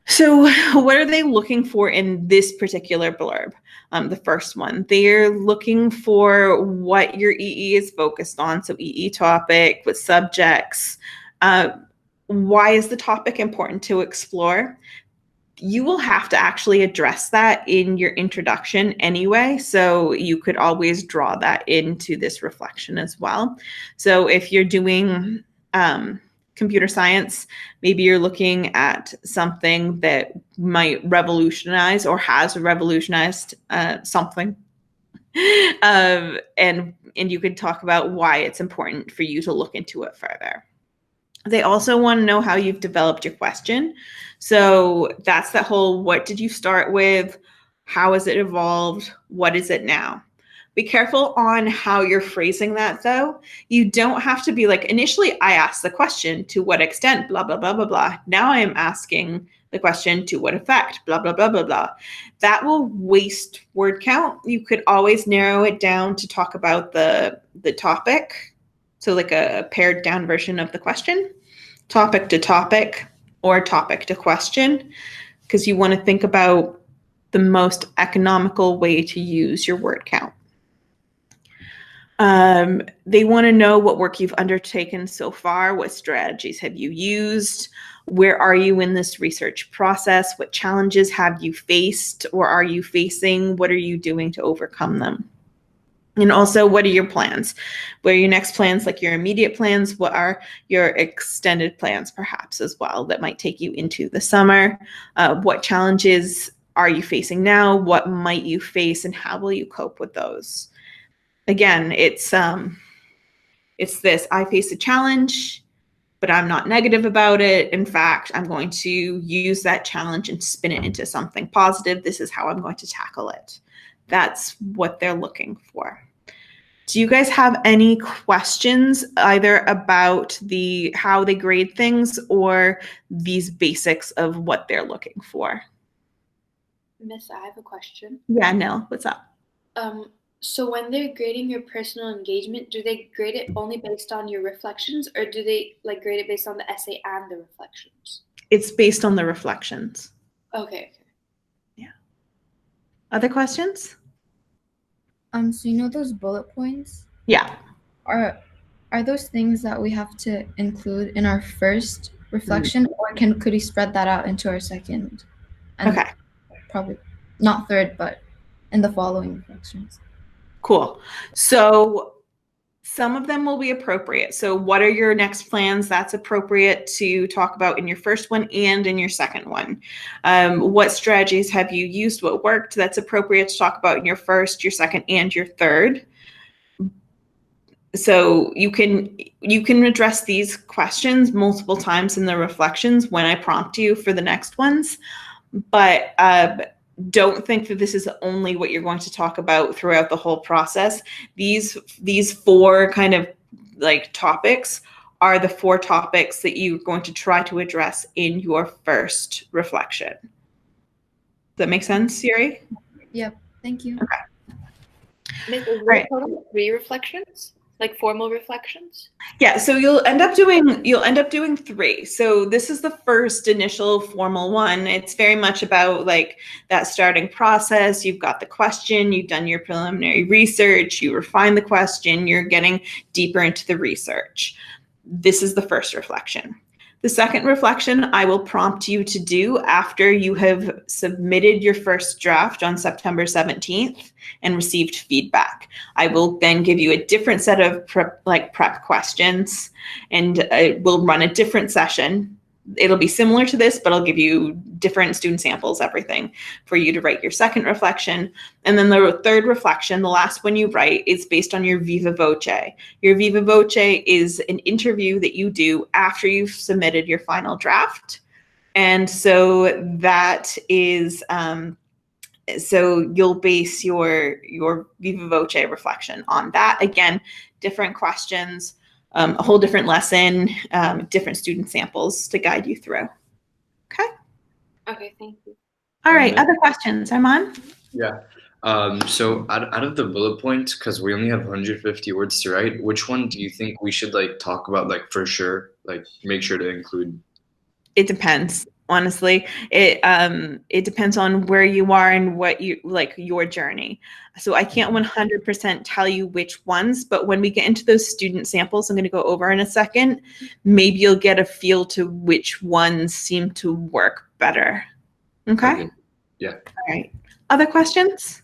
So what are they looking for in this particular blurb? The first one, they're looking for what your EE is focused on. So EE topic, what subjects, why is the topic important to explore? You will have to actually address that in your introduction anyway. So you could always draw that into this reflection as well. So if you're doing computer science, maybe you're looking at something that might revolutionize or has revolutionized something. And you could talk about why it's important for you to look into it further. They also want to know how you've developed your question. So that's the whole, what did you start with? How has it evolved? What is it now? Be careful on how you're phrasing that, though. You don't have to be like, initially, I asked the question, to what extent, blah, blah, blah, blah, blah. Now I am asking the question, to what effect, blah, blah, blah, blah, blah. That will waste word count. You could always narrow it down to talk about the topic. So like a pared down version of the question, topic to topic or topic to question, because you want to think about the most economical way to use your word count. They want to know what work you've undertaken so far, what strategies have you used, where are you in this research process, what challenges have you faced or are you facing, what are you doing to overcome them? And also, what are your plans? What are your next plans, like your immediate plans? What are your extended plans, perhaps, as well, that might take you into the summer? What challenges are you facing now? What might you face, and how will you cope with those? Again, it's this, I face a challenge, but I'm not negative about it. In fact, I'm going to use that challenge and spin it into something positive. This is how I'm going to tackle it. That's what they're looking for. Do you guys have any questions either about how they grade things or these basics of what they're looking for? Miss, I have a question. Yeah, Nell, what's up? So when they're grading your personal engagement, do they grade it only based on your reflections, or do they grade it based on the essay and the reflections? It's based on the reflections. Okay. Yeah. Other questions? So you know those bullet points? Yeah. Are those things that we have to include in our first reflection, or could we spread that out into our second? And okay. Probably not third, but in the following reflections. Cool. So some of them will be appropriate. So what are your next plans? That's appropriate to talk about in your first one and in your second one. What strategies have you used? What worked? That's appropriate to talk about in your first, your second, and your third. So you can address these questions multiple times in the reflections when I prompt you for the next ones. But don't think that this is only what you're going to talk about throughout the whole process. These four kind of like topics are the four topics that you're going to try to address in your first reflection. Does that make sense, Siri? Yep. Thank you. Okay. Miss, is there a total of 3 reflections? Like formal reflections? Yeah, so you'll end up doing 3. So this is the first initial formal one. It's very much about like that starting process. You've got the question, you've done your preliminary research, you refine the question, you're getting deeper into the research. This is the first reflection. The second reflection I will prompt you to do after you have submitted your first draft on September 17th and received feedback. I will then give you a different set of prep questions, and we'll run a different session. It'll be similar to this, but I'll give you different student samples, everything, for you to write your second reflection. And then the third reflection, the last one you write, is based on your Viva Voce. Your Viva Voce is an interview that you do after you've submitted your final draft. And so that is, so you'll base your Viva Voce reflection on that. Again, different questions, a whole different lesson, different student samples to guide you through. Okay? Okay, thank you. All right, other questions, Armand? Yeah. So out of the bullet points, because we only have 150 words to write, which one do you think we should talk about for sure, make sure to include? It depends. honestly. It depends on where you are and what you like your journey. So I can't 100% tell you which ones, but when we get into those student samples I'm going to go over in a second, maybe you'll get a feel to which ones seem to work better. Okay? Yeah. All right. Other questions?